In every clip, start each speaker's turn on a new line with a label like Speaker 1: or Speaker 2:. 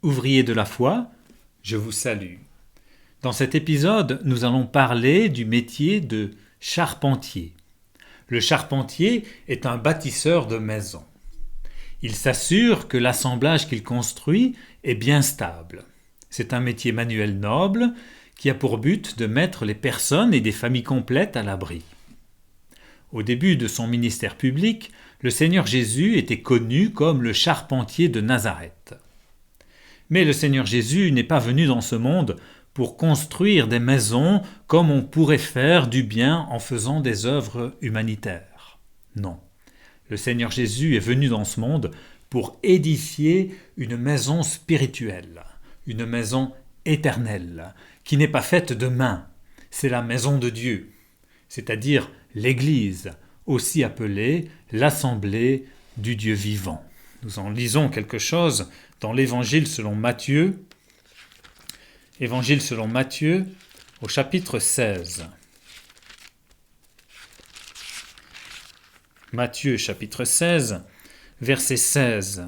Speaker 1: Ouvriers de la foi, je vous salue. Dans cet épisode, nous allons parler du métier de charpentier. Le charpentier est un bâtisseur de maisons. Il s'assure que l'assemblage qu'il construit est bien stable. C'est un métier manuel noble qui a pour but de mettre les personnes et des familles complètes à l'abri. Au début de son ministère public, le Seigneur Jésus était connu comme le charpentier de Nazareth. Mais le Seigneur Jésus n'est pas venu dans ce monde pour construire des maisons comme on pourrait faire du bien en faisant des œuvres humanitaires. Non. Le Seigneur Jésus est venu dans ce monde pour édifier une maison spirituelle, une maison éternelle, qui n'est pas faite de main. C'est la maison de Dieu, c'est-à-dire l'Église, aussi appelée l'Assemblée du Dieu vivant. Nous en lisons quelque chose dans l'Évangile selon Matthieu, Évangile selon Matthieu, au chapitre 16. Matthieu, chapitre 16, verset 16.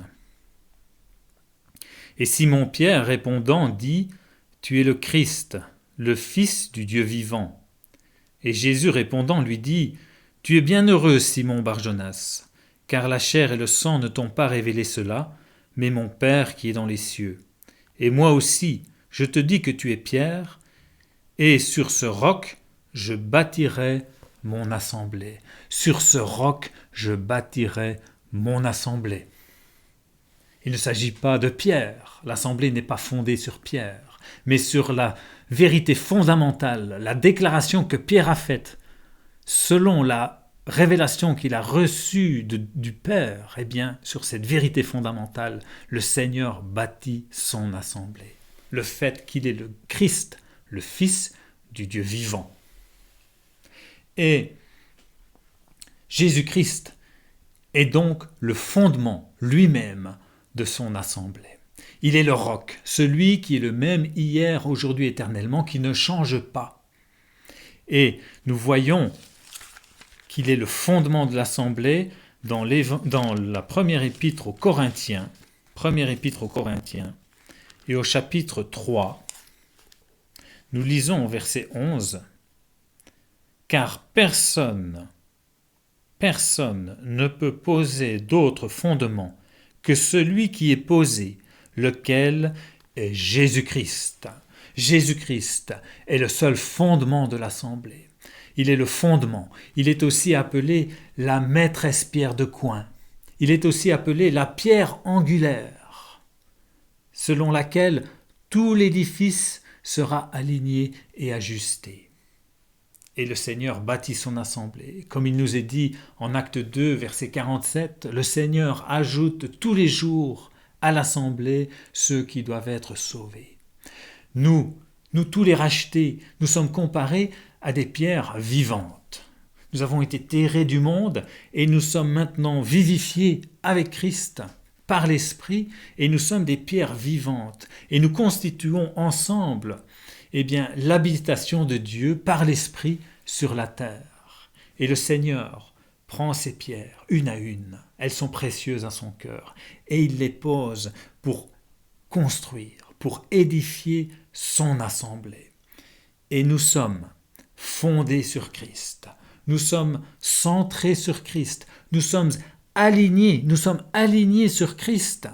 Speaker 1: Et Simon-Pierre répondant dit : « Tu es le Christ, le Fils du Dieu vivant. » Et Jésus répondant lui dit : « Tu es bien heureux, Simon Bar-Jonas, car la chair et le sang ne t'ont pas révélé cela, mais mon Père qui est dans les cieux. Et moi aussi, je te dis que tu es Pierre, et sur ce roc, je bâtirai mon assemblée. Sur ce roc, je bâtirai mon assemblée. » Il ne s'agit pas de Pierre. L'assemblée n'est pas fondée sur Pierre, mais sur la vérité fondamentale, la déclaration que Pierre a faite. Selon la révélation qu'il a reçue du Père, eh bien, sur cette vérité fondamentale, le Seigneur bâtit son assemblée. Le fait qu'il est le Christ, le Fils du Dieu vivant. Et Jésus-Christ est donc le fondement lui-même de son assemblée. Il est le roc, celui qui est le même hier, aujourd'hui, éternellement, qui ne change pas. Et nous voyons qu'il est le fondement de l'assemblée dans la première épître aux Corinthiens, et au chapitre 3, nous lisons au verset 11, « Car personne ne peut poser d'autre fondement que celui qui est posé, lequel est Jésus-Christ. » Jésus-Christ est le seul fondement de l'assemblée. Il est le fondement. Il est aussi appelé la maîtresse pierre de coin. Il est aussi appelé la pierre angulaire, selon laquelle tout l'édifice sera aligné et ajusté. Et le Seigneur bâtit son assemblée. Comme il nous est dit en Acte 2, verset 47, le Seigneur ajoute tous les jours à l'assemblée ceux qui doivent être sauvés. Nous tous les rachetés, nous sommes comparés à des pierres vivantes. Nous avons été terrés du monde et nous sommes maintenant vivifiés avec Christ par l'Esprit et nous sommes des pierres vivantes et nous constituons ensemble l'habitation de Dieu par l'Esprit sur la terre. Et le Seigneur prend ces pierres une à une, elles sont précieuses à son cœur, et il les pose pour construire, pour édifier son assemblée. Et nous sommes fondés sur Christ, nous sommes centrés sur Christ, nous sommes alignés sur Christ,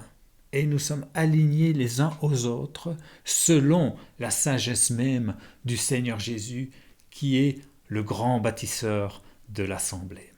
Speaker 1: et nous sommes alignés les uns aux autres selon la sagesse même du Seigneur Jésus qui est le grand bâtisseur de l'assemblée.